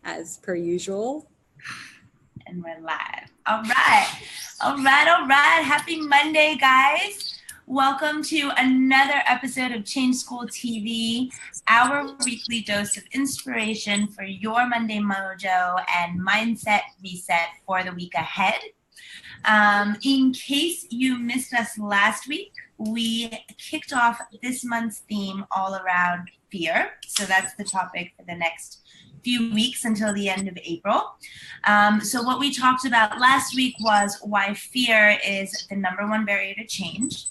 as per usual. And we're live. All right. Happy Monday, guys. Welcome to another episode of Change School TV, our weekly dose of inspiration for your Monday mojo and mindset reset for the week ahead. In case you missed us last week, we kicked off this month's theme all around fear. So that's the topic for the next few weeks until the end of April. So what we talked about last week was why fear is the number one barrier to change,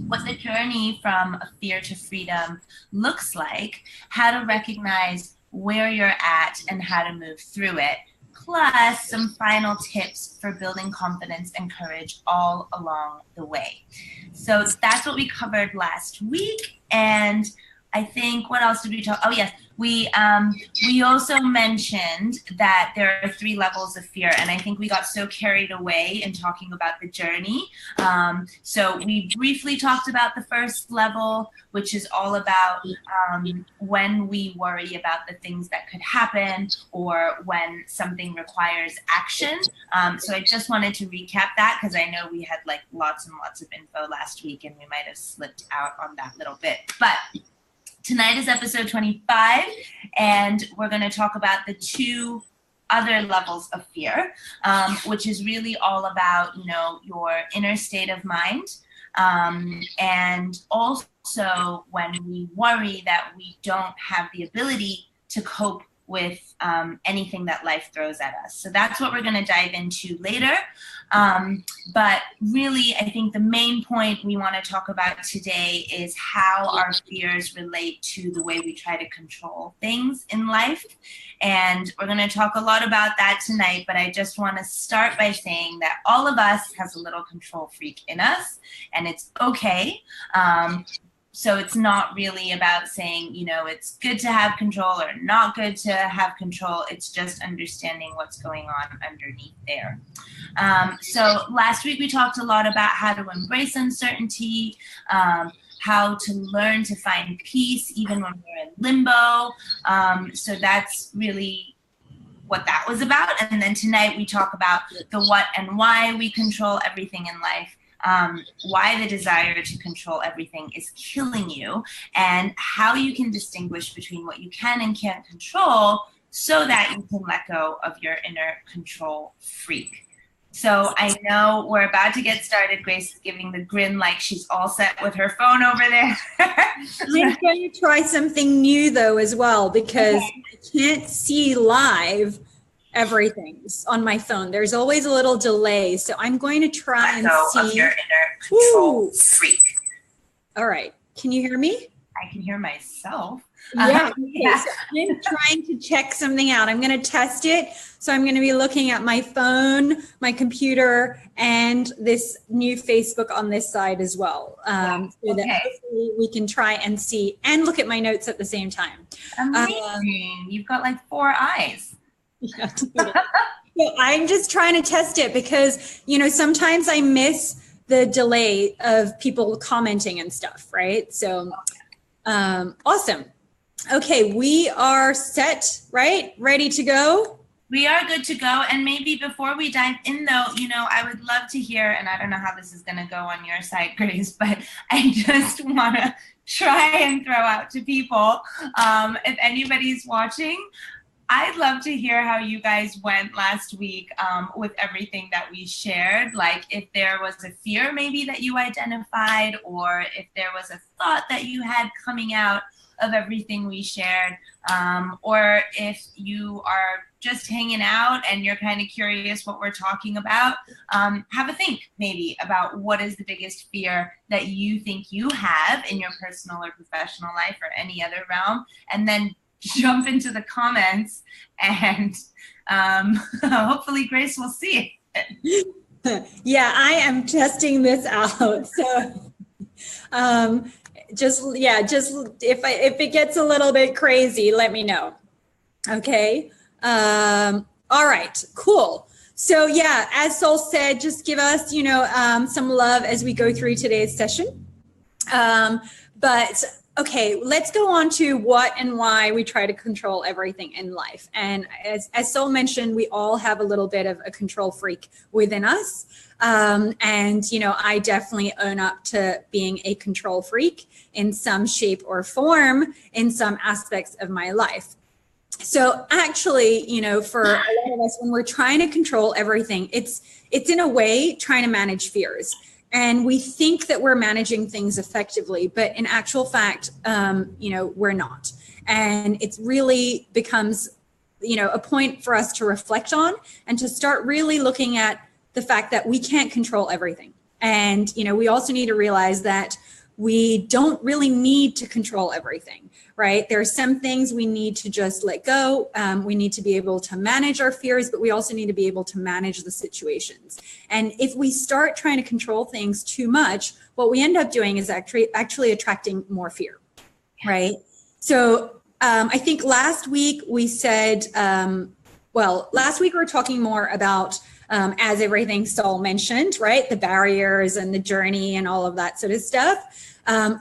what the journey from fear to freedom looks like, how to recognize where you're at and how to move through it, plus some final tips for building confidence and courage all along the way. So that's what we covered last week. And I think, what else did we talk? Oh, yes. We also mentioned that there are 3 levels of fear, and I think we got so carried away in talking about the journey. So we briefly talked about the first level, which is all about when we worry about the things that could happen or when something requires action. So I just wanted to recap that because I know we had like lots and lots of info last week and we might have slipped out on that little bit. But tonight is episode 25, and we're going to talk about the 2 other levels of fear, which is really all about, your inner state of mind, and also when we worry that we don't have the ability to cope with anything that life throws at us. So that's what we're going to dive into later. But really, I think the main point we want to talk about today is how our fears relate to the way we try to control things in life. And we're going to talk a lot about that tonight, but I just want to start by saying that all of us has a little control freak in us, and it's okay. So it's not really about saying, it's good to have control or not good to have control. It's just understanding what's going on underneath there. So last week we talked a lot about how to embrace uncertainty, how to learn to find peace even when we're in limbo. So that's really what that was about. And then tonight we talk about the what and why we control everything in life. Why the desire to control everything is killing you, and how you can distinguish between what you can and can't control so that you can let go of your inner control freak. So I know we're about to get started. Grace is giving the grin like she's all set with her phone over there. I'm going to try something new, though, as well, because I can't see live everything's on my phone. There's always a little delay. So I'm going to try and see. Of your inner control freak. All right. Can you hear me? I can hear myself. Yeah. Okay. So I'm trying to check something out. I'm going to test it. So I'm going to be looking at my phone, my computer, and this new Facebook on this side as well. So that hopefully we can try and see and look at my notes at the same time. Amazing. You've got like 4 eyes. Yeah, so I'm just trying to test it because, sometimes I miss the delay of people commenting and stuff, right? So, awesome. Okay, we are set, right? Ready to go? We are good to go. And maybe before we dive in, though, I would love to hear, and I don't know how this is going to go on your side, Grace, but I just want to try and throw out to people, if anybody's watching, I'd love to hear how you guys went last week with everything that we shared. Like if there was a fear maybe that you identified, or if there was a thought that you had coming out of everything we shared, or if you are just hanging out and you're kind of curious what we're talking about, have a think maybe about what is the biggest fear that you think you have in your personal or professional life or any other realm, and then jump into the comments and hopefully Grace will see it. Yeah, I am testing this out. So just if it gets a little bit crazy, let me know. Okay. All right, cool. So yeah, as Sol said, just give us, some love as we go through today's session. But Okay, let's go on to what and why we try to control everything in life. And as Sol mentioned, we all have a little bit of a control freak within us. And, you know, I definitely own up to being a control freak in some shape or form in some aspects of my life. So actually, you know, for a lot of us, when we're trying to control everything, it's in a way trying to manage fears. And we think that we're managing things effectively, but in actual fact, you know, we're not. And it really becomes, you know, a point for us to reflect on and to start really looking at the fact that we can't control everything. And, you know, we also need to realize that we don't really need to control everything, right? There are some things we need to just let go. We need to be able to manage our fears, but we also need to be able to manage the situations. And if we start trying to control things too much, what we end up doing is actually attracting more fear, right? So I think last week we said, last week we were talking more about as everything Sol mentioned, right? The barriers and the journey and all of that sort of stuff.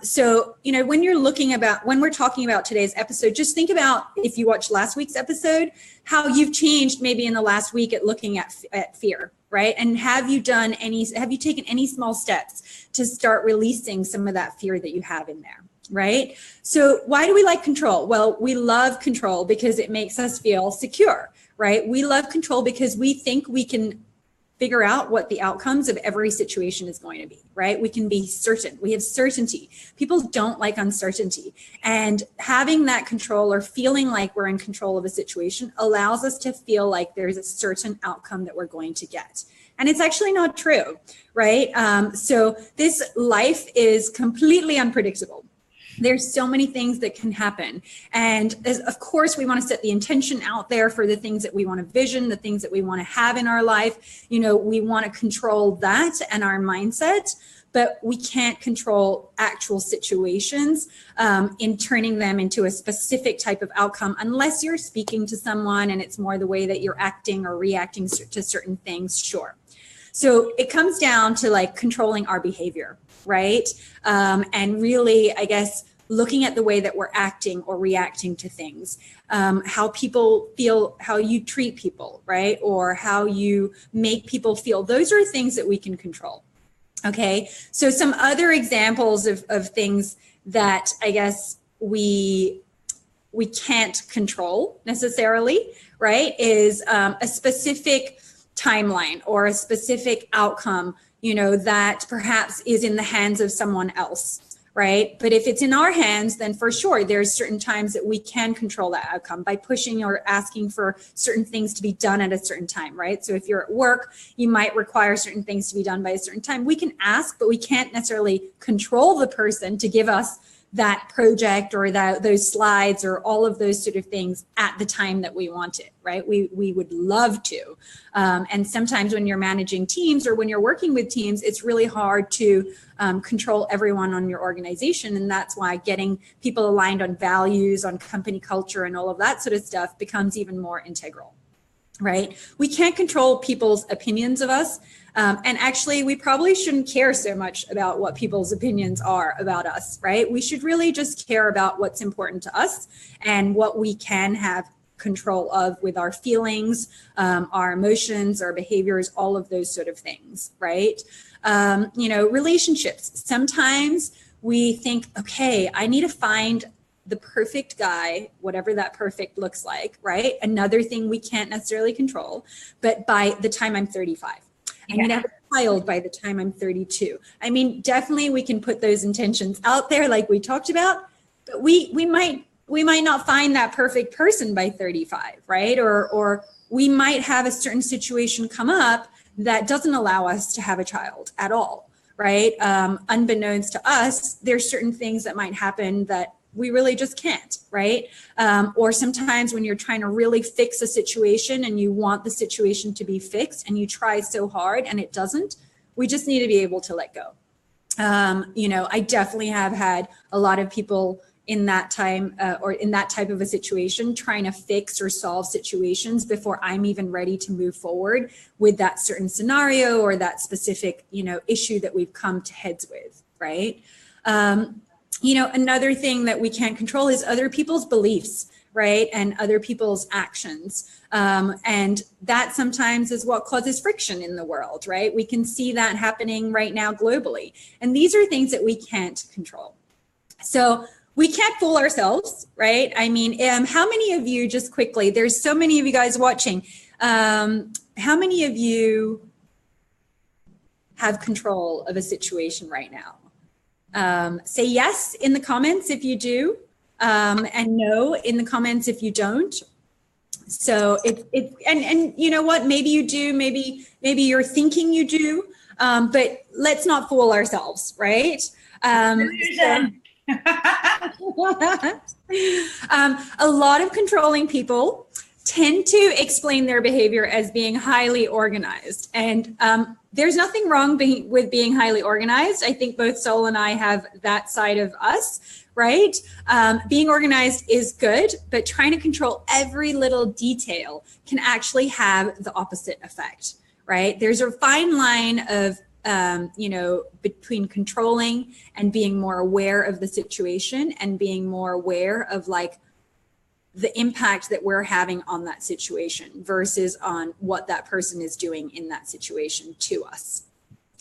So, you know, when we're talking about today's episode, just think about, if you watched last week's episode, how you've changed maybe in the last week at looking at fear, right? And have you taken any small steps to start releasing some of that fear that you have in there? Right? So why do we like control? Well, we love control because it makes us feel secure, right? We love control because we think we can figure out what the outcomes of every situation is going to be, right? We can be certain. We have certainty. People don't like uncertainty. And having that control or feeling like we're in control of a situation allows us to feel like there's a certain outcome that we're going to get. And it's actually not true, right? So this life is completely unpredictable. There's so many things that can happen. And of course, we want to set the intention out there for the things that we want to vision, the things that we want to have in our life. You know, we want to control that and our mindset, but we can't control actual situations in turning them into a specific type of outcome unless you're speaking to someone and it's more the way that you're acting or reacting to certain things, sure. So it comes down to like controlling our behavior, right? And really, I guess, looking at the way that we're acting or reacting to things, how people feel, how you treat people, right? Or how you make people feel. Those are things that we can control. Okay, so some other examples of things that I guess we can't control necessarily, right, is a specific timeline or a specific outcome, you know, that perhaps is in the hands of someone else, right? But if it's in our hands, then for sure, there's certain times that we can control that outcome by pushing or asking for certain things to be done at a certain time, right? So if you're at work, you might require certain things to be done by a certain time. We can ask, but we can't necessarily control the person to give us that project or those slides or all of those sort of things at the time that we want it, right? We would love to. And sometimes when you're managing teams or when you're working with teams, it's really hard to control everyone on your organization. And that's why getting people aligned on values, on company culture and all of that sort of stuff becomes even more integral. Right? We can't control people's opinions of us. And actually, we probably shouldn't care so much about what people's opinions are about us, right? We should really just care about what's important to us and what we can have control of with our feelings, our emotions, our behaviors, all of those sort of things, right? You know, relationships. Sometimes we think, okay, I need to find the perfect guy, whatever that perfect looks like, right? Another thing we can't necessarily control, but by the time I'm 35, I need to have a child by the time I'm 32. I mean, definitely we can put those intentions out there like we talked about, but we might not find that perfect person by 35, right? Or we might have a certain situation come up that doesn't allow us to have a child at all, right? Unbeknownst to us, there's certain things that might happen that we really just can't, right? Or sometimes when you're trying to really fix a situation and you want the situation to be fixed and you try so hard and it doesn't, we just need to be able to let go. You know, I definitely have had a lot of people in that time or in that type of a situation trying to fix or solve situations before I'm even ready to move forward with that certain scenario or that specific, you know, issue that we've come to heads with, right? Another thing that we can't control is other people's beliefs, right? And other people's actions. And that sometimes is what causes friction in the world, right? We can see that happening right now globally. And these are things that we can't control. So we can't fool ourselves, right? I mean, how many of you, just quickly, there's so many of you guys watching. How many of you have control of a situation right now? Say yes in the comments if you do, and no in the comments if you don't. So and you know what? Maybe you do. Maybe you're thinking you do. But let's not fool ourselves, right? A lot of controlling people tend to explain their behavior as being highly organized. And there's nothing wrong with being highly organized. I think both Sol and I have that side of us, right? Being organized is good, but trying to control every little detail can actually have the opposite effect, right? There's a fine line of between controlling and being more aware of the situation and being more aware of like the impact that we're having on that situation versus on what that person is doing in that situation to us,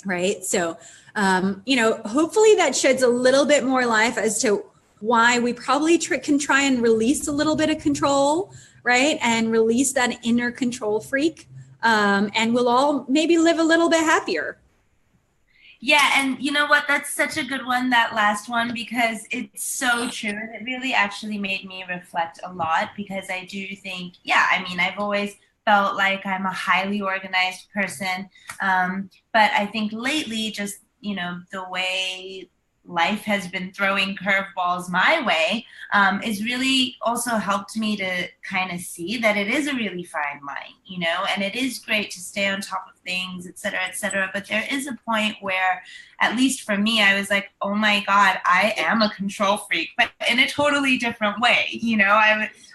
right? So, hopefully that sheds a little bit more light as to why we probably can try and release a little bit of control, right? And release that inner control freak, and we'll all maybe live a little bit happier. Yeah, and you know what? That's such a good one, that last one, because it's so true. And it really actually made me reflect a lot, because I do think, I've always felt like I'm a highly organized person. But I think lately, just, the way life has been throwing curveballs my way, is really also helped me to kind of see that it is a really fine line, and it is great to stay on top of things, et cetera, but there is a point where, at least for me, I was like, oh my God, I am a control freak, but in a totally different way.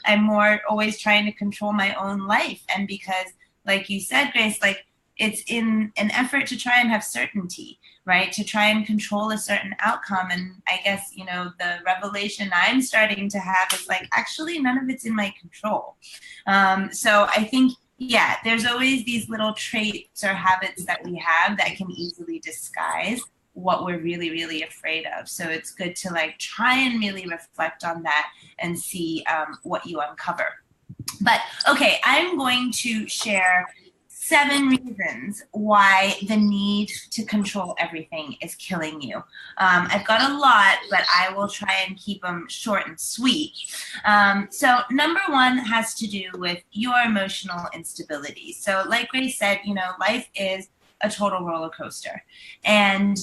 I'm more always trying to control my own life. And because, like you said, Grace, like, it's in an effort to try and have certainty, right? To try and control a certain outcome. And I guess, the revelation I'm starting to have is like, actually, none of it's in my control. So I think, there's always these little traits or habits that we have that can easily disguise what we're really, really afraid of. So it's good to like try and really reflect on that and see what you uncover. But okay, I'm going to share 7 reasons why the need to control everything is killing you. I've got a lot, but I will try and keep them short and sweet. So number 1 has to do with your emotional instability. So like Grace said, life is a total roller coaster. And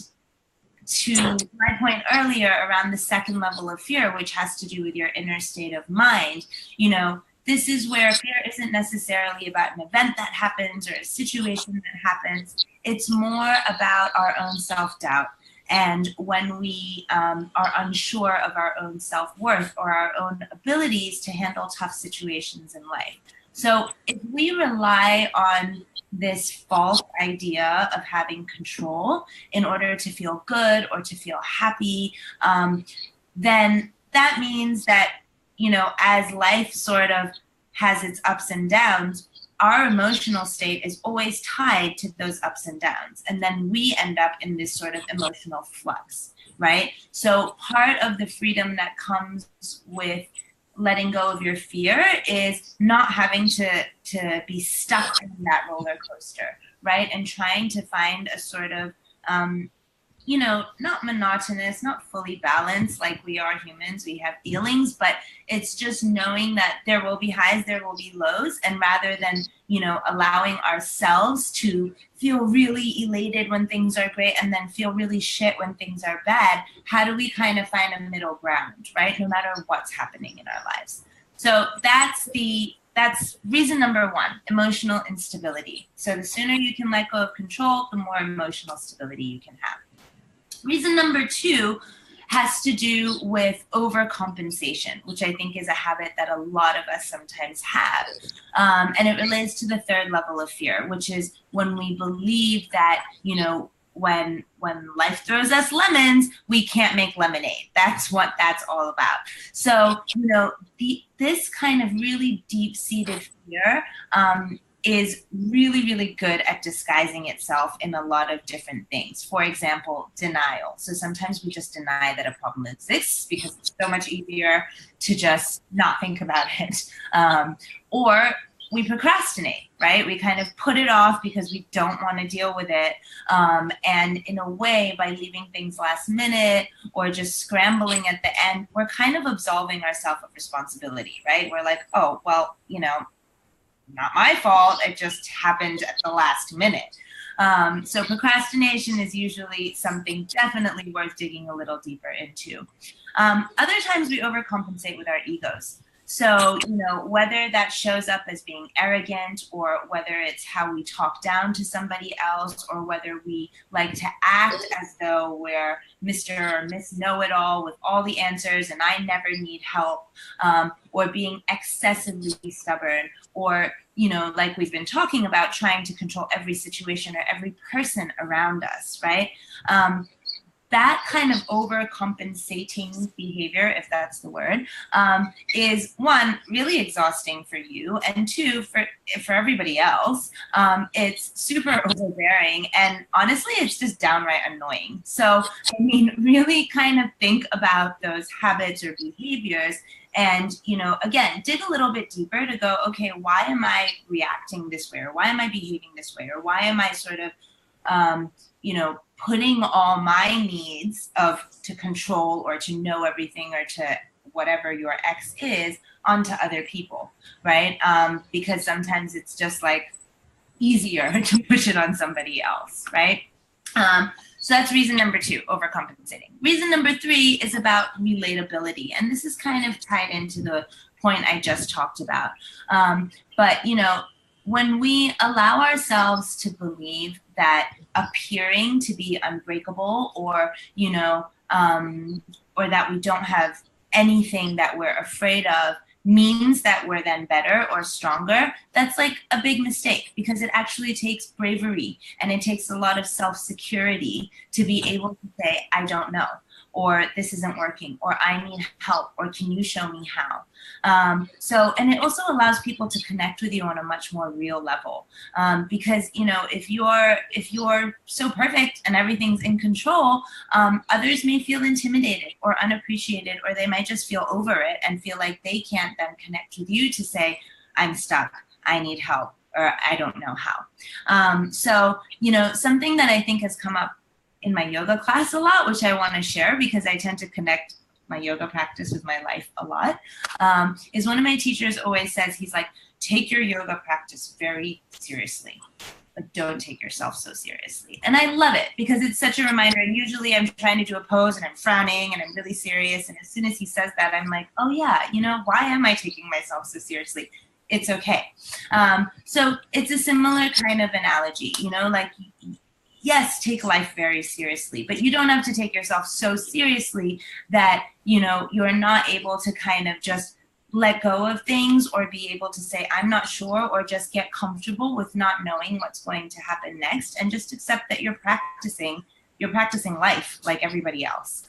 to my point earlier around the second level of fear, which has to do with your inner state of mind, this is where fear isn't necessarily about an event that happens or a situation that happens. It's more about our own self-doubt. And when we are unsure of our own self-worth or our own abilities to handle tough situations in life. So if we rely on this false idea of having control in order to feel good or to feel happy, then that means that, as life sort of has its ups and downs, our emotional state is always tied to those ups and downs. And then we end up in this sort of emotional flux, right? So part of the freedom that comes with letting go of your fear is not having to be stuck in that roller coaster, right? And trying to find a sort of, not monotonous, not fully balanced, like we are humans, we have feelings, but it's just knowing that there will be highs, there will be lows. And rather than, allowing ourselves to feel really elated when things are great and then feel really shit when things are bad, how do we kind of find a middle ground, right? No matter what's happening in our lives. So that's reason number 1, emotional instability. So the sooner you can let go of control, the more emotional stability you can have. Reason number 2 has to do with overcompensation, which I think is a habit that a lot of us sometimes have. And it relates to the 3rd level of fear, which is when we believe that, when life throws us lemons, we can't make lemonade. That's what that's all about. So, you know, this kind of really deep-seated fear is really, really good at disguising itself in a lot of different things. For example, denial. So sometimes we just deny that a problem exists because it's so much easier to just not think about it. Or we procrastinate, right? We kind of put it off because we don't want to deal with it. And in a way, by leaving things last minute or just scrambling at the end, we're kind of absolving ourselves of responsibility, right? We're like, oh, well, you know, not my fault. It just happened at the last minute. So procrastination is usually something definitely worth digging a little deeper into. Other times we overcompensate with our egos. So, you know, whether that shows up as being arrogant or whether it's how we talk down to somebody else or whether we like to act as though we're Mr. or Miss Know-it-all with all the answers and I never need help, or being excessively stubborn or, you know, like we've been talking about, trying to control every situation or every person around us, right? That kind of overcompensating behavior, if that's the word, is one, really exhausting for you, and two, for everybody else, it's super overbearing, and honestly, it's just downright annoying. So, I mean, really kind of think about those habits or behaviors and, you know, again, dig a little bit deeper to go, okay, why am I reacting this way? Or why am I behaving this way? Or why am I sort of, you know, putting all my needs to control or to know everything or to whatever your X is onto other people, right? Because sometimes it's just like easier to push it on somebody else, right? So that's reason number 2, overcompensating. Reason number 3 is about relatability. And this is kind of tied into the point I just talked about. But, you know, when we allow ourselves to believe that appearing to be unbreakable or, you know, or that we don't have anything that we're afraid of means that we're then better or stronger, that's like a big mistake because it actually takes bravery and it takes a lot of self-security to be able to say, I don't know, or this isn't working, or I need help, or can you show me how? And it also allows people to connect with you on a much more real level. Because, you know, if you're so perfect and everything's in control, others may feel intimidated or unappreciated, or they might just feel over it and feel like they can't then connect with you to say, I'm stuck, I need help, or I don't know how. So, you know, something that I think has come up in my yoga class a lot, which I want to share because I tend to connect my yoga practice with my life a lot, is one of my teachers always says, he's like, take your yoga practice very seriously, but don't take yourself so seriously. And I love it because it's such a reminder. And usually I'm trying to do a pose and I'm frowning and I'm really serious. And as soon as he says that, I'm like, oh yeah, you know, why am I taking myself so seriously? It's okay. So it's a similar kind of analogy, you know, like, yes, take life very seriously, but you don't have to take yourself so seriously that, you know, you're not able to kind of just let go of things or be able to say, I'm not sure, or just get comfortable with not knowing what's going to happen next and just accept that you're practicing life like everybody else.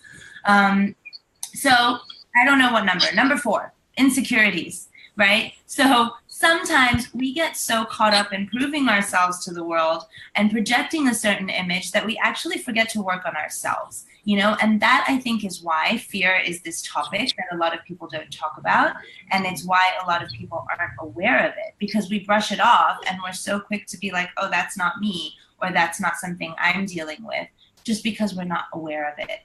So I don't know what number. Number 4, insecurities, right? So sometimes we get so caught up in proving ourselves to the world and projecting a certain image that we actually forget to work on ourselves, you know, and that I think is why fear is this topic that a lot of people don't talk about. And it's why a lot of people aren't aware of it because we brush it off and we're so quick to be like, oh, that's not me, or that's not something I'm dealing with, just because we're not aware of it.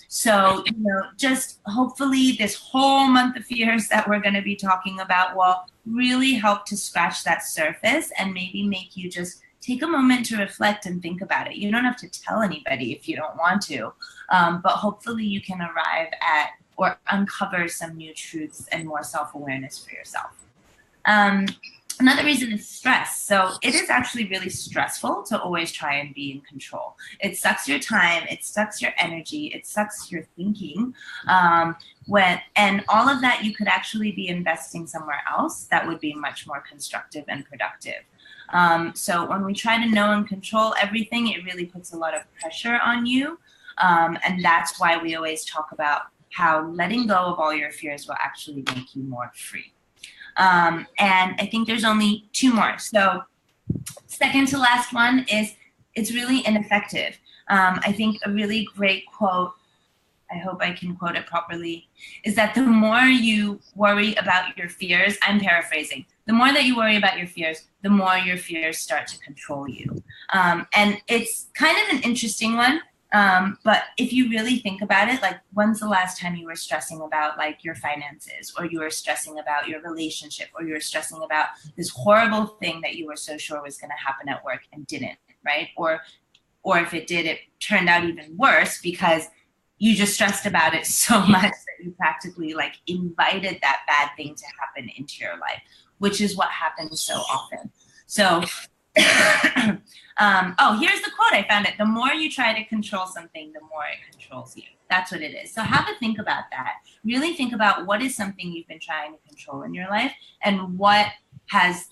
So, you know, just hopefully this whole month of fears that we're going to be talking about will really help to scratch that surface and maybe make you just take a moment to reflect and think about it. You don't have to tell anybody if you don't want to, but hopefully you can arrive at or uncover some new truths and more self-awareness for yourself. Another reason is stress. So it is actually really stressful to always try and be in control. It sucks your time, it sucks your energy, it sucks your thinking. And all of that you could actually be investing somewhere else that would be much more constructive and productive. So when we try to know and control everything, it really puts a lot of pressure on you. And that's why we always talk about how letting go of all your fears will actually make you more free. And I think there's only two more. So second to last one is it's really ineffective. I think a really great quote, I hope I can quote it properly, is that the more you worry about your fears, I'm paraphrasing, the more that you worry about your fears, the more your fears start to control you. And it's kind of an interesting one. But if you really think about it, like when's the last time you were stressing about like your finances, or you were stressing about your relationship, or you were stressing about this horrible thing that you were so sure was going to happen at work and didn't, right? Or if it did, it turned out even worse because you just stressed about it so much that you practically like invited that bad thing to happen into your life, which is what happens so often. So oh, here's the quote. I found it. The more you try to control something, the more it controls you. That's what it is. So have a think about that. Really think about what is something you've been trying to control in your life, and what has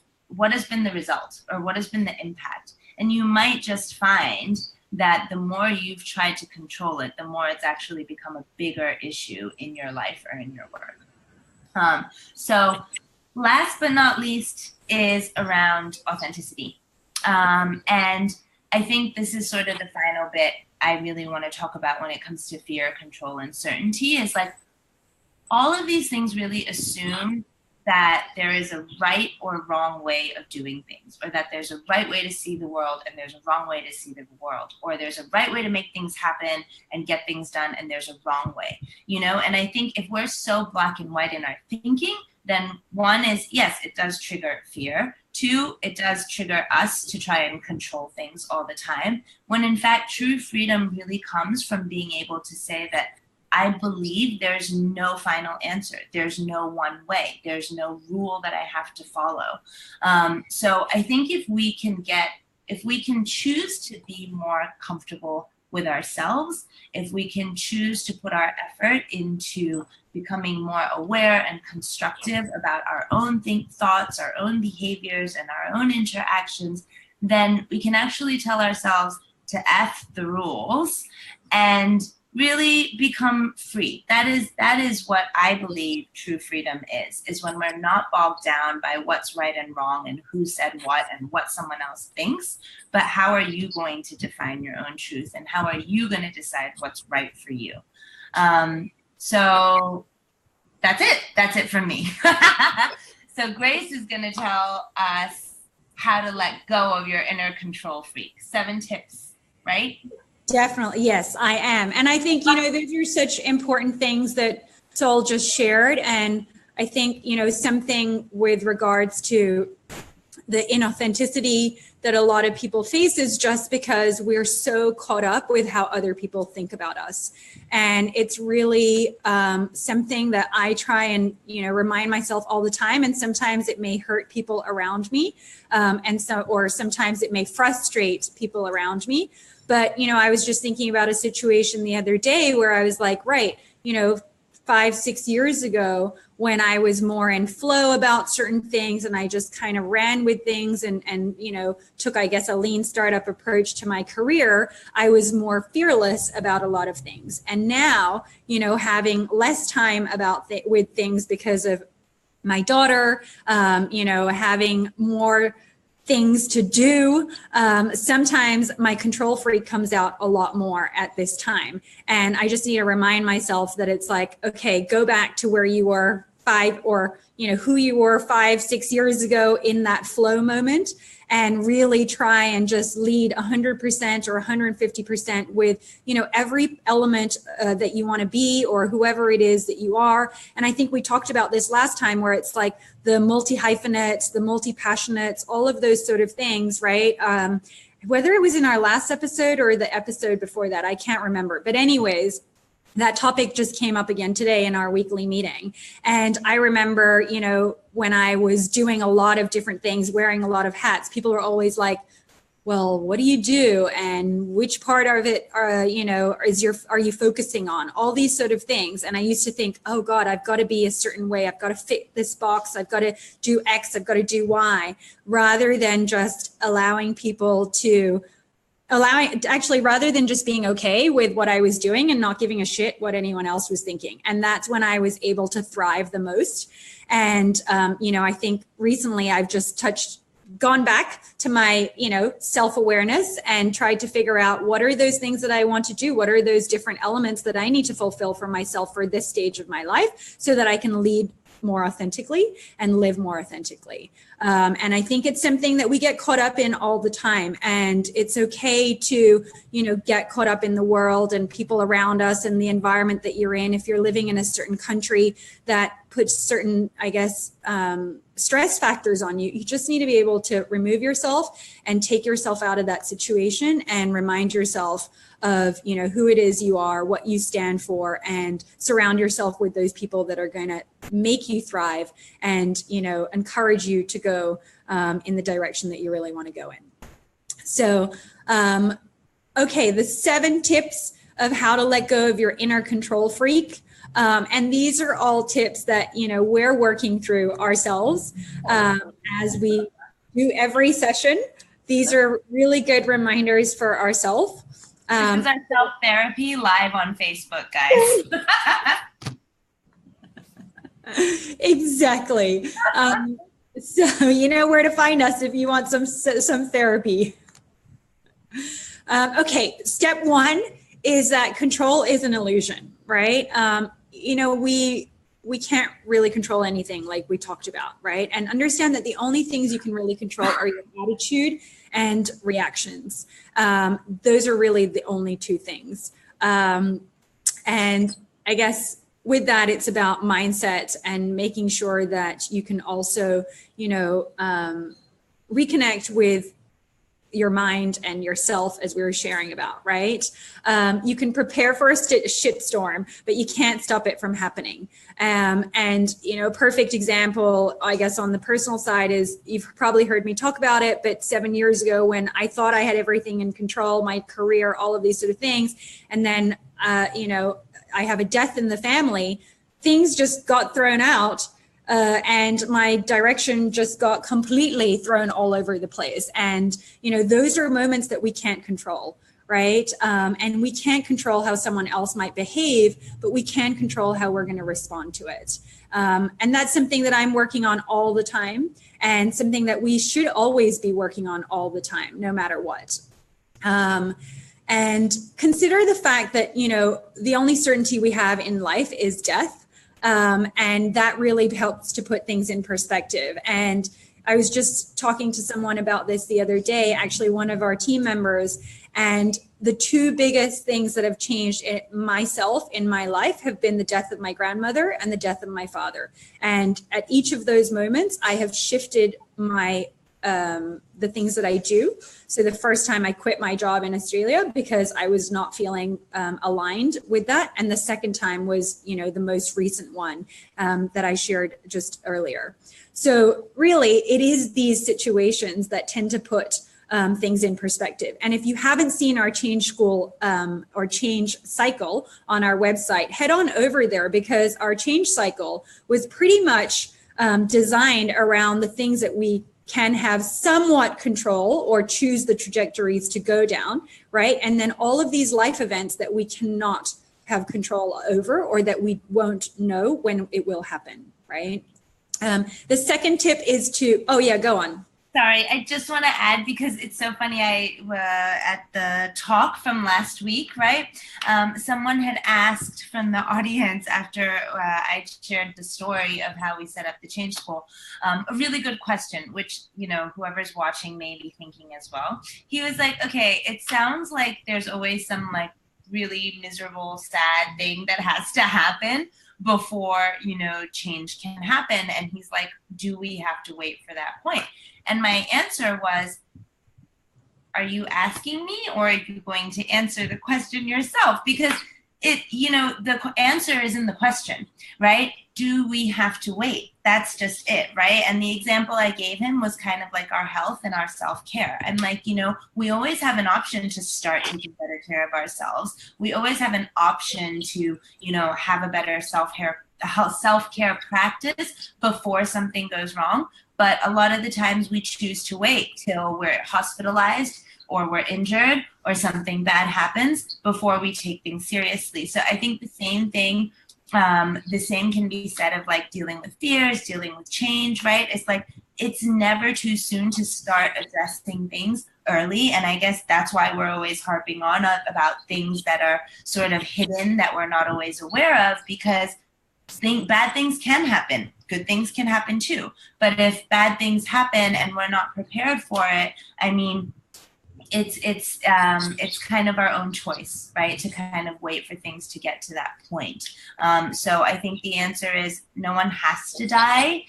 been the result, or what has been the impact. And you might just find that the more you've tried to control it, the more it's actually become a bigger issue in your life or in your work. So last but not least is around authenticity. And I think this is sort of the final bit I really want to talk about when it comes to fear, control, and certainty, is like all of these things really assume that there is a right or wrong way of doing things, or that there's a right way to see the world and there's a wrong way to see the world, or there's a right way to make things happen and get things done and there's a wrong way, you know? And I think if we're so black and white in our thinking, then one is, yes, it does trigger fear. Two, it does trigger us to try and control things all the time, when in fact, true freedom really comes from being able to say that I believe there's no final answer. There's no one way. There's no rule that I have to follow. So I think if we can choose to be more comfortable with ourselves, if we can choose to put our effort into becoming more aware and constructive about our own thoughts, our own behaviors, and our own interactions, then we can actually tell ourselves to F the rules and really become free. That is what I believe true freedom is when we're not bogged down by what's right and wrong and who said what and what someone else thinks, but how are you going to define your own truth, and how are you going to decide what's right for you? So that's it from me. So Grace is going to tell us how to let go of your inner control freak. 7 tips, right? Definitely. Yes, I am. And I think, those are such important things that Sol just shared. And I think, something with regards to the inauthenticity that a lot of people face is just because we're so caught up with how other people think about us. And it's really something that I try and, remind myself all the time. And sometimes it may hurt people around me. Or sometimes it may frustrate people around me. But, I was just thinking about a situation the other day where I was like, right, 5-6 years ago, when I was more in flow about certain things and I just kind of ran with things and took, I guess, a lean startup approach to my career, I was more fearless about a lot of things. And now, having less time with things because of my daughter, having more things to do. Sometimes my control freak comes out a lot more at this time. And I just need to remind myself that it's like, okay, go back to where you were who you were 5-6 years ago in that flow moment, and really try and just lead 100% or 150% with, every element that you want to be, or whoever it is that you are. And I think we talked about this last time, where it's like the multi-hyphenates, the multi-passionates, all of those sort of things, right? Whether it was in our last episode or the episode before that, I can't remember. But anyways, that topic just came up again today in our weekly meeting. And I remember, you know, when I was doing a lot of different things, wearing a lot of hats, people were always like, well, what do you do? And which part of it are, you know, are you focusing on? All these sort of things. And I used to think, oh God, I've got to be a certain way. I've got to fit this box. I've got to do X. I've got to do Y, rather than just allowing people to rather than just being okay with what I was doing and not giving a shit what anyone else was thinking. And that's when I was able to thrive the most. And, you know, I think recently I've just gone back to my, you know, self-awareness and tried to figure out what are those things that I want to do? What are those different elements that I need to fulfill for myself for this stage of my life so that I can lead more authentically and live more authentically. And I think it's something that we get caught up in all the time. And it's okay to, you know, get caught up in the world and people around us and the environment that you're in. If you're living in a certain country that puts certain, I guess, stress factors on you, you just need to be able to remove yourself and take yourself out of that situation and remind yourself of, you know, who it is you are, what you stand for, and surround yourself with those people that are going to make you thrive and, you know, encourage you to go in the direction that you really want to go in. So, okay, the 7 tips of how to let go of your inner control freak. And these are all tips that, you know, we're working through ourselves as we do every session. These are really good reminders for ourselves. This is our self-therapy live on Facebook, guys. Exactly. So you know where to find us if you want some therapy. Okay, step 1 is that control is an illusion, right? You know, we can't really control anything like we talked about, right? And understand that the only things you can really control are your attitude and reactions. Those are really the only 2 things. And I guess with that, it's about mindset and making sure that you can also, you know, reconnect with your mind and yourself, as we were sharing about, right? You can prepare for a shitstorm, but you can't stop it from happening. And, you know, a perfect example, I guess, on the personal side is, you've probably heard me talk about it, but 7 years ago when I thought I had everything in control, my career, all of these sort of things, and then, you know, I have a death in the family, things just got thrown out. And my direction just got completely thrown all over the place. And, you know, those are moments that we can't control, right? And we can't control how someone else might behave, but we can control how we're going to respond to it. And that's something that I'm working on all the time, and something that we should always be working on all the time, no matter what. And consider the fact that, you know, the only certainty we have in life is death. And that really helps to put things in perspective. And I was just talking to someone about this the other day, actually one of our team members, and the 2 biggest things that have changed myself in my life have been the death of my grandmother and the death of my father. And at each of those moments, I have shifted my the things that I do. So the first time I quit my job in Australia because I was not feeling aligned with that. And the second time was, you know, the most recent one that I shared just earlier. So really, it is these situations that tend to put things in perspective. And if you haven't seen our Change School or Change Cycle on our website, head on over there, because our Change Cycle was pretty much designed around the things that we can have somewhat control or choose the trajectories to go down, right? And then all of these life events that we cannot have control over, or that we won't know when it will happen, right? The second tip is to, oh yeah, go on. Sorry, I just want to add, because it's so funny, at the talk from last week, right? Someone had asked from the audience after I shared the story of how we set up the Change School, a really good question, which, you know, whoever's watching may be thinking as well. He was like, okay, it sounds like there's always some like really miserable, sad thing that has to happen before, you know, change can happen. And he's like, do we have to wait for that point? And my answer was, are you asking me, or are you going to answer the question yourself? Because the answer is in the question, right? Do we have to wait? That's just it, right? And the example I gave him was kind of like our health and our self-care. And like, we always have an option to start taking better care of ourselves. We always have an option to, have a better self-care practice before something goes wrong. But a lot of the times we choose to wait till we're hospitalized or we're injured or something bad happens before we take things seriously. So I think the same thing, the same can be said of like dealing with fears, dealing with change, right? It's like, it's never too soon to start addressing things early. And I guess that's why we're always harping on about things that are sort of hidden that we're not always aware of, because bad things can happen. Good things can happen too. But if bad things happen and we're not prepared for it, I mean, it's kind of our own choice, right? To kind of wait for things to get to that point. So I think the answer is no one has to die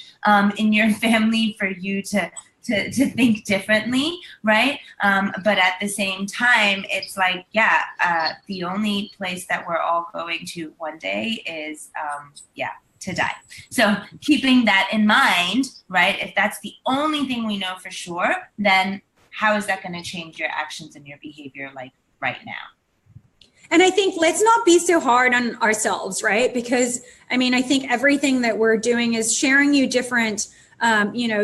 in your family for you to think differently, right? But at the same time, it's like, the only place that we're all going to one day is, to die. So keeping that in mind, right? If that's the only thing we know for sure, then how is that going to change your actions and your behavior like right now? And I think let's not be so hard on ourselves, right? Because I mean, I think everything that we're doing is sharing you different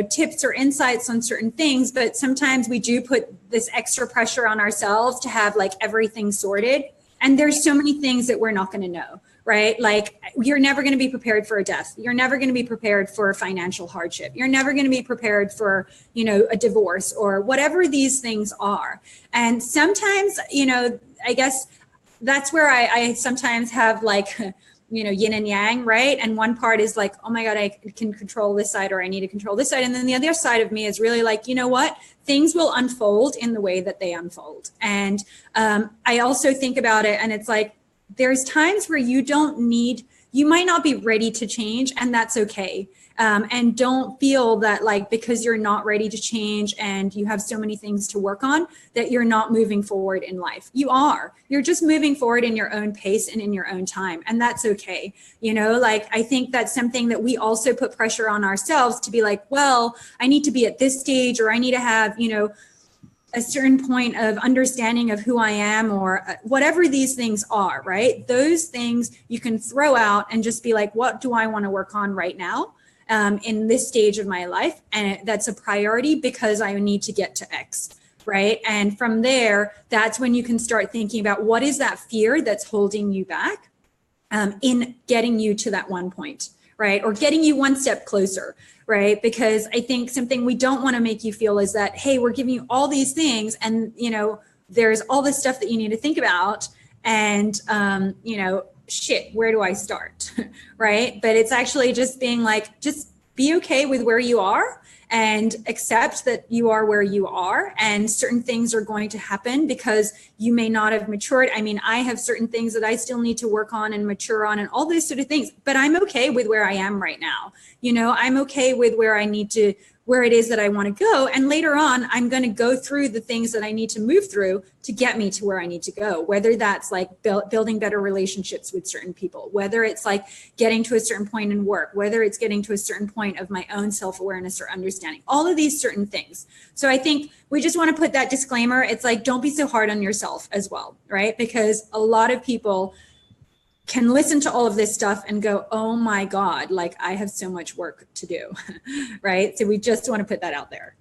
tips or insights on certain things, but sometimes we do put this extra pressure on ourselves to have like everything sorted. And there's so many things that we're not going to know, right? Like you're never going to be prepared for a death. You're never going to be prepared for financial hardship. You're never going to be prepared for, a divorce or whatever these things are. And sometimes, I guess that's where I sometimes have like, yin and yang, right? And one part is like, oh my God, I can control this side or I need to control this side. And then the other side of me is really like, you know what? Things will unfold in the way that they unfold. And I also think about it and it's like, there's times where you might not be ready to change, and that's okay. And don't feel that like, because you're not ready to change and you have so many things to work on, that you're not moving forward in life. You're just moving forward in your own pace and in your own time. And that's okay. I think that's something that we also put pressure on ourselves to be like, well, I need to be at this stage, or I need to have, a certain point of understanding of who I am, or whatever these things are, right? Those things you can throw out and just be like, what do I want to work on right now in this stage of my life? And that's a priority because I need to get to X, right? And from there, that's when you can start thinking about what is that fear that's holding you back in getting you to that one point, right? Or getting you one step closer, right? Because I think something we don't want to make you feel is that, hey, we're giving you all these things and, there's all this stuff that you need to think about and, shit, where do I start, right? But it's actually just being like, just be okay with where you are and accept that you are where you are, and certain things are going to happen because you may not have matured. I mean, I have certain things that I still need to work on and mature on and all those sort of things, but I'm okay with where I am right now. I'm okay with where it is that I want to go. And later on, I'm going to go through the things that I need to move through to get me to where I need to go, whether that's like building better relationships with certain people, whether it's like getting to a certain point in work, whether it's getting to a certain point of my own self-awareness or understanding, all of these certain things. So I think we just want to put that disclaimer. It's like, don't be so hard on yourself as well, right? Because a lot of people can listen to all of this stuff and go, oh my God, like I have so much work to do, right? So we just want to put that out there.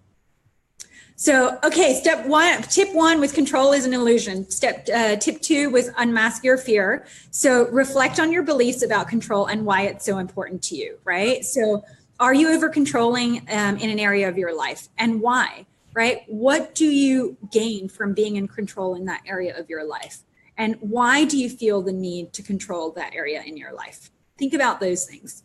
So, okay, tip one was control is an illusion. Tip two was unmask your fear. So reflect on your beliefs about control and why it's so important to you, right? So are you over controlling in an area of your life, and why, right? What do you gain from being in control in that area of your life? And why do you feel the need to control that area in your life? Think about those things.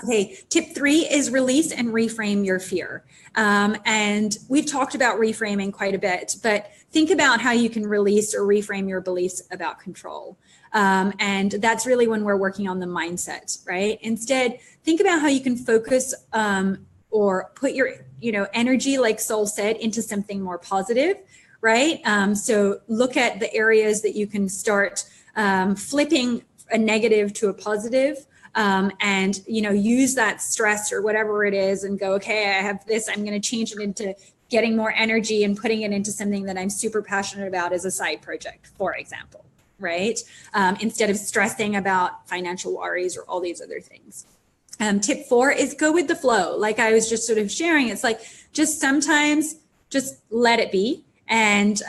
Okay, tip three is release and reframe your fear. And we've talked about reframing quite a bit, but think about how you can release or reframe your beliefs about control. And that's really when we're working on the mindset, right? Instead, think about how you can focus or put your energy, like Sol said, into something more positive, right? So look at the areas that you can start flipping a negative to a positive, and, you know, use that stress or whatever it is and go, okay, I have this, I'm going to change it into getting more energy and putting it into something that I'm super passionate about as a side project, for example, right? Instead of stressing about financial worries or all these other things. Tip 4 is go with the flow. Like I was just sort of sharing, it's like, just sometimes just let it be. And,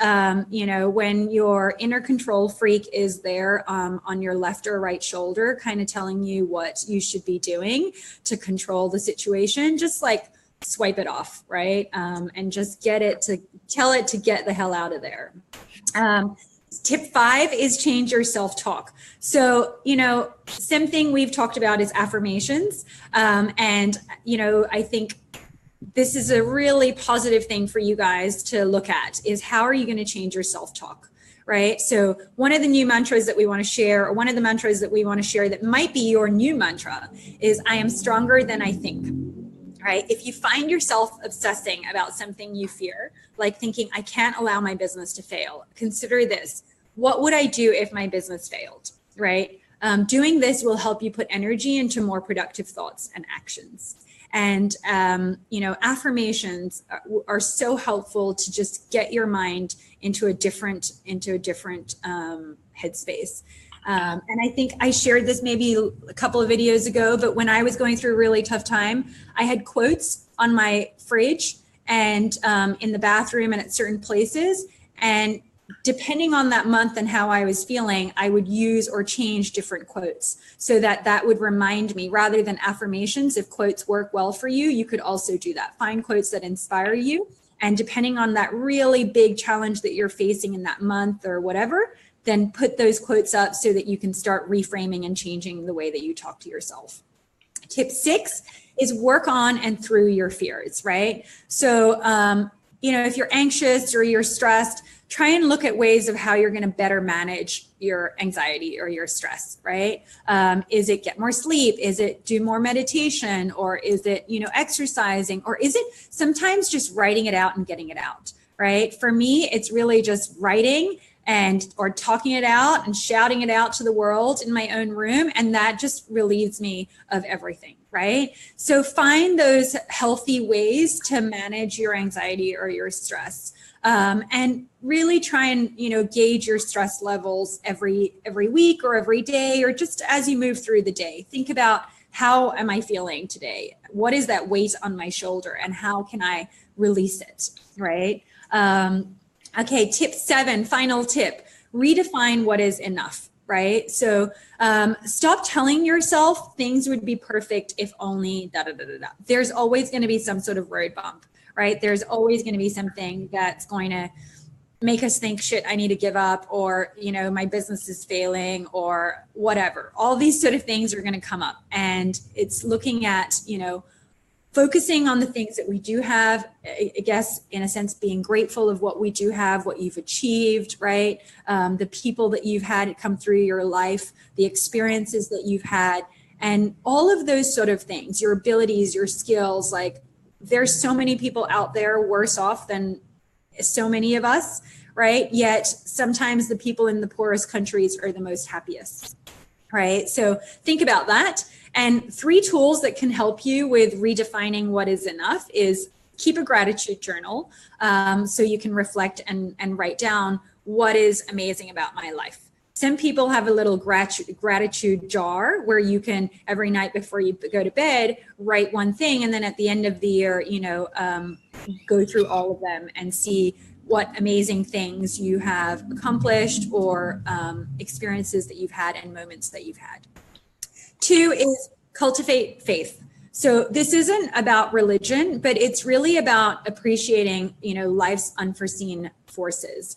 you know, when your inner control freak is there on your left or right shoulder, kind of telling you what you should be doing to control the situation, just like swipe it off, right? And just tell it to get the hell out of there. Tip 5 is change your self-talk. So, you know, something we've talked about is affirmations. And, you know, I think this is a really positive thing for you guys to look at, is how are you going to change your self-talk, right? So one of the new mantras that we want to share, or one of the mantras that we want to share that might be your new mantra, is I am stronger than I think, right? If you find yourself obsessing about something you fear, like thinking, I can't allow my business to fail, consider this. What would I do if my business failed, right? Doing this will help you put energy into more productive thoughts and actions. And, you know, affirmations are so helpful to just get your mind into a different headspace. And I think I shared this maybe a couple of videos ago, but when I was going through a really tough time, I had quotes on my fridge and in the bathroom and at certain places. And depending on that month and how I was feeling, I would use or change different quotes so that would remind me, rather than affirmations. If quotes work well for you, you could also do that. Find quotes that inspire you. And depending on that really big challenge that you're facing in that month or whatever, then put those quotes up so that you can start reframing and changing the way that you talk to yourself. Tip 6 is work on and through your fears, right? So, you know, if you're anxious or you're stressed, try and look at ways of how you're going to better manage your anxiety or your stress, right? Is it get more sleep? Is it do more meditation? Or is it, you know, exercising? Or is it sometimes just writing it out and getting it out, right? For me, it's really just writing or talking it out and shouting it out to the world in my own room. And that just relieves me of everything, right? So find those healthy ways to manage your anxiety or your stress. And really try and, you know, gauge your stress levels every week or every day, or just as you move through the day. Think about, how am I feeling today? What is that weight on my shoulder, and how can I release it, right? Okay, tip 7, final tip, redefine what is enough, right? So stop telling yourself things would be perfect if only da da da da da. There's always going to be some sort of road bump, right? There's always going to be something that's going to make us think, shit, I need to give up, or, you know, my business is failing, or whatever. All these sort of things are going to come up. And it's looking at, you know, focusing on the things that we do have, I guess, in a sense, being grateful of what we do have, what you've achieved, right? The people that you've had come through your life, the experiences that you've had, and all of those sort of things, your abilities, your skills. Like, there's so many people out there worse off than so many of us, right? Yet sometimes the people in the poorest countries are the most happiest, right? So think about that. And 3 tools that can help you with redefining what is enough is keep a gratitude journal, so you can reflect and write down what is amazing about my life. Some people have a little gratitude jar where you can, every night before you go to bed, write one thing, and then at the end of the year, you know, go through all of them and see what amazing things you have accomplished, or experiences that you've had and moments that you've had. 2 is cultivate faith. So this isn't about religion, but it's really about appreciating, you know, life's unforeseen forces.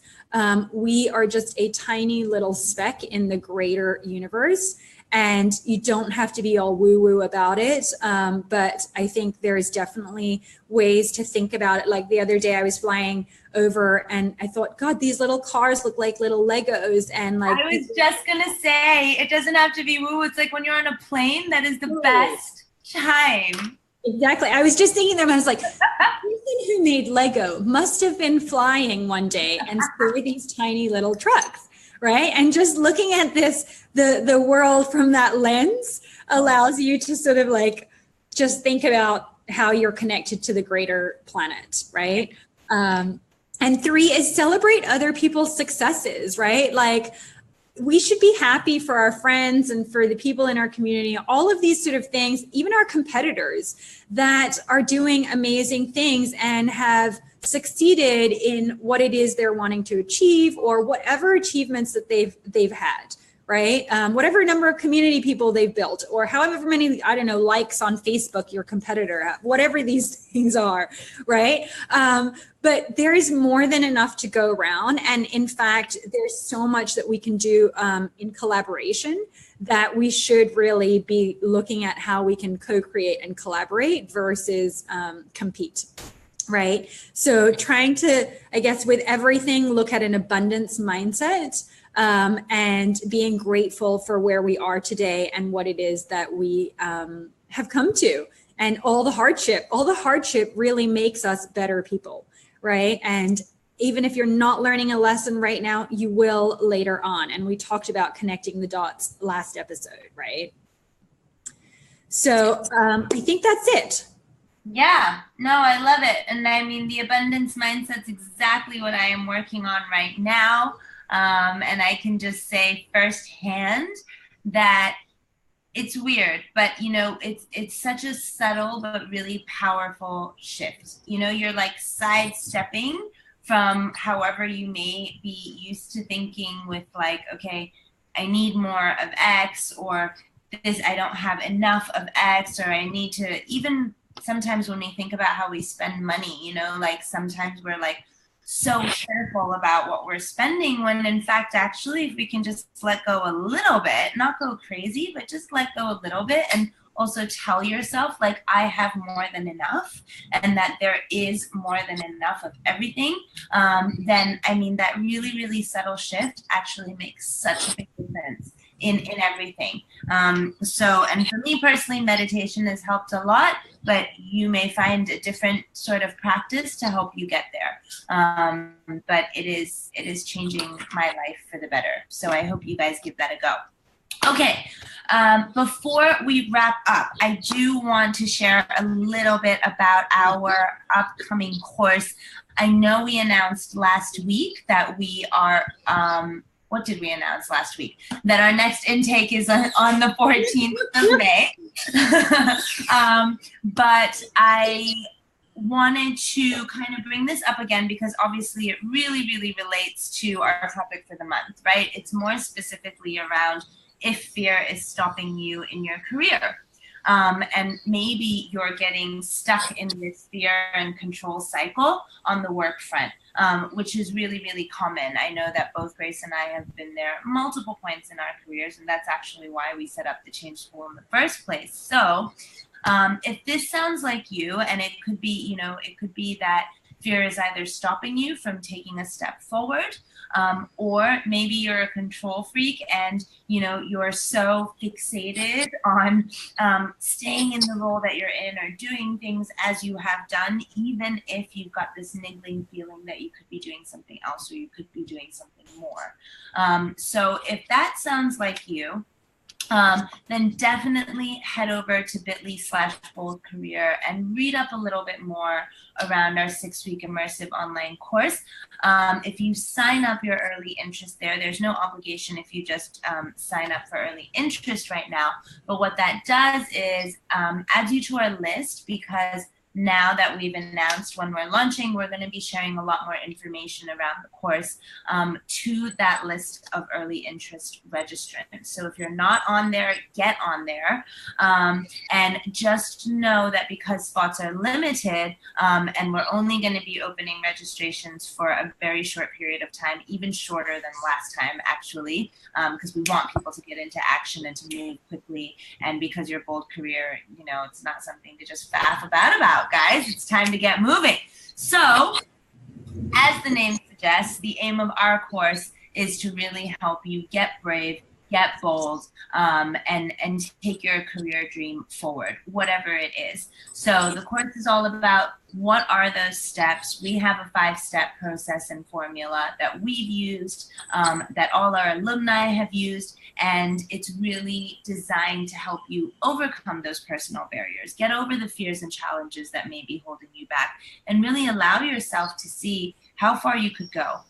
We are just a tiny little speck in the greater universe, and you don't have to be all woo-woo about it. But I think there's definitely ways to think about it. Like the other day I was flying over and I thought, God, these little cars look like little Legos. And like, I was just going to say, it doesn't have to be woo. It's like when you're on a plane, that is the best time. Exactly. I was just thinking them. I was like, the person who made Lego must have been flying one day and saw these tiny little trucks, right? And just looking at this, the world from that lens allows you to sort of like just think about how you're connected to the greater planet, right? And 3 is celebrate other people's successes, right? Like we should be happy for our friends and for the people in our community, all of these sort of things, even our competitors that are doing amazing things and have succeeded in what it is they're wanting to achieve or whatever achievements that they've had. Right? Whatever number of community people they've built or however many, I don't know, likes on Facebook your competitor, whatever these things are, right? But there is more than enough to go around. And in fact, there's so much that we can do in collaboration that we should really be looking at how we can co-create and collaborate versus compete. Right? So trying to, I guess, with everything, look at an abundance mindset. And being grateful for where we are today and what it is that we have come to, and all the hardship really makes us better people, right? And even if you're not learning a lesson right now, you will later on. And we talked about connecting the dots last episode, right? So I think that's it. Yeah, no, I love it. And I mean, the abundance mindset's exactly what I am working on right now. And I can just say firsthand that it's weird, but you know, it's such a subtle but really powerful shift. You know, you're like sidestepping from however you may be used to thinking with like, okay, I need more of X, or this, I don't have enough of X, or I need to, even sometimes when we think about how we spend money, you know, like sometimes we're like, so careful about what we're spending, when in fact, actually, if we can just let go a little bit, not go crazy, but just let go a little bit, and also tell yourself like, I have more than enough, and that there is more than enough of everything, then I mean, that really, really subtle shift actually makes such a big difference in everything. So, and for me personally, meditation has helped a lot, but you may find a different sort of practice to help you get there. But it is changing my life for the better. So I hope you guys give that a go. Okay, before we wrap up, I do want to share a little bit about our upcoming course. I know we announced last week that we are, what did we announce last week? That our next intake is on the 14th of May. But I wanted to kind of bring this up again because obviously it really, really relates to our topic for the month, right? It's more specifically around if fear is stopping you in your career. And maybe you're getting stuck in this fear and control cycle on the work front, which is really, really common. I know that both Grace and I have been there multiple points in our careers, and that's actually why we set up the Change School in the first place. So if this sounds like you, and it could be, you know, it could be that fear is either stopping you from taking a step forward, or maybe you're a control freak and, you know, you're so fixated on staying in the role that you're in or doing things as you have done, even if you've got this niggling feeling that you could be doing something else or you could be doing something more. So if that sounds like you, then definitely head over to bit.ly/boldcareer and read up a little bit more around our 6-week immersive online course. If you sign up your early interest there, there's no obligation if you just sign up for early interest right now. But what that does is add you to our list, because now that we've announced when we're launching, we're going to be sharing a lot more information around the course to that list of early interest registrants. So if you're not on there, get on there. And just know that because spots are limited, and we're only going to be opening registrations for a very short period of time, even shorter than last time, actually, because we want people to get into action and to move quickly. And because your bold career, you know, it's not something to just faff about, guys. It's time to get moving. So, as the name suggests, the aim of our course is to really help you get brave, get bold, and take your career dream forward, whatever it is. So the course is all about what are those steps. We have a 5-step process and formula that we've used, that all our alumni have used, and it's really designed to help you overcome those personal barriers, get over the fears and challenges that may be holding you back, and really allow yourself to see how far you could go.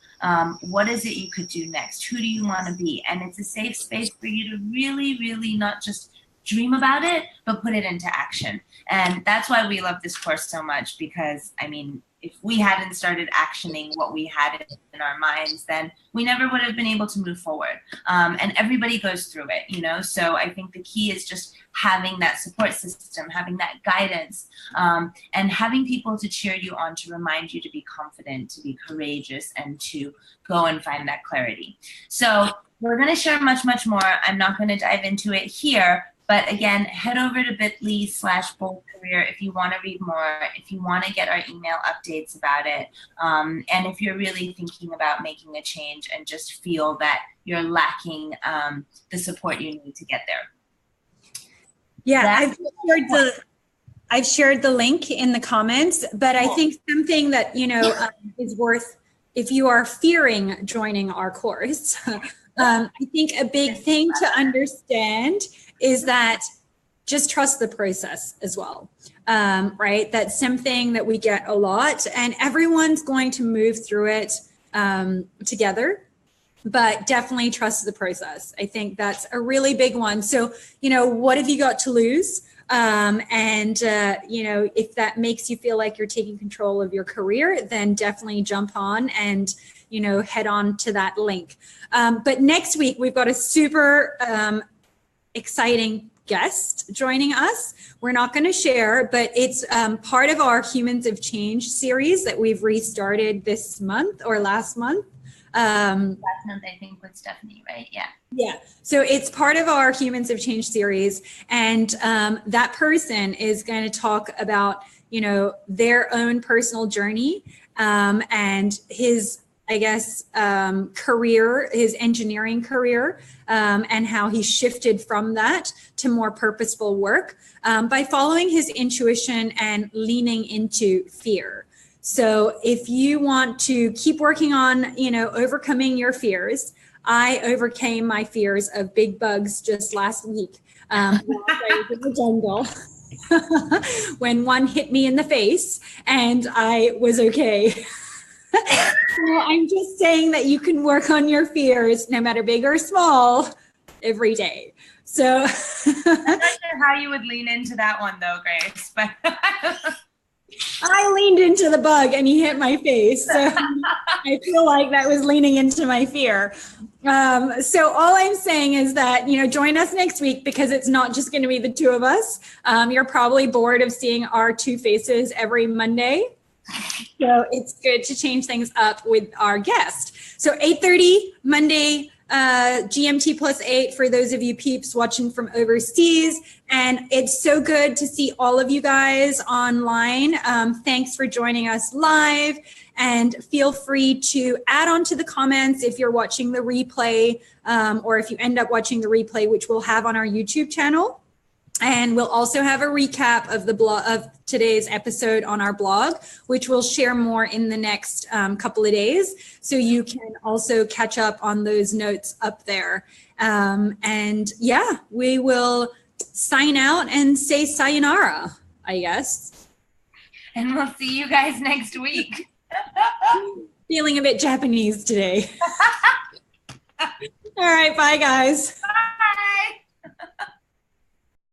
What is it you could do next? Who do you want to be? And it's a safe space for you to really, really not just dream about it, but put it into action. And that's why we love this course so much, because, I mean, if we hadn't started actioning what we had in our minds, then we never would have been able to move forward. And everybody goes through it, you know? So I think the key is just having that support system, having that guidance, and having people to cheer you on, to remind you to be confident, to be courageous, and to go and find that clarity. So we're gonna share much, much more. I'm not gonna dive into it here, but again, head over to bit.ly/boldcareer if you want to read more, if you want to get our email updates about it, and if you're really thinking about making a change and just feel that you're lacking the support you need to get there. Yeah, I've shared the link in the comments, but I think something that, you know, is worth, if you are fearing joining our course, I think a big thing to understand is that just trust the process as well, right? That's something that we get a lot, and everyone's going to move through it together, but definitely trust the process. I think that's a really big one. So, you know, what have you got to lose? You know, if that makes you feel like you're taking control of your career, then definitely jump on and, you know, head on to that link. But next week, we've got a super exciting guest joining us. We're not going to share, but it's part of our Humans of Change series that we've restarted this month or last month. Last month, I think, with Stephanie, right? Yeah. Yeah. So it's part of our Humans of Change series. And that person is going to talk about, you know, their own personal journey and his, I guess, career, his engineering career, and how he shifted from that to more purposeful work by following his intuition and leaning into fear. So if you want to keep working on, you know, overcoming your fears, I overcame my fears of big bugs just last week while I was in the jungle when one hit me in the face, and I was okay. So I'm just saying that you can work on your fears, no matter big or small, every day. So I'm not sure how you would lean into that one though, Grace, but I leaned into the bug and he hit my face. So I feel like that was leaning into my fear. So all I'm saying is that, you know, join us next week, because it's not just going to be the two of us. You're probably bored of seeing our two faces every Monday. So it's good to change things up with our guest. So 8:30 Monday, GMT +8 for those of you peeps watching from overseas. And it's so good to see all of you guys online. Thanks for joining us live, and feel free to add on to the comments if you're watching the replay, or if you end up watching the replay, which we'll have on our YouTube channel. And we'll also have a recap of the blog of today's episode on our blog, which we'll share more in the next couple of days. So you can also catch up on those notes up there. And yeah, we will sign out and say sayonara, I guess. And we'll see you guys next week. Feeling a bit Japanese today. All right, bye guys.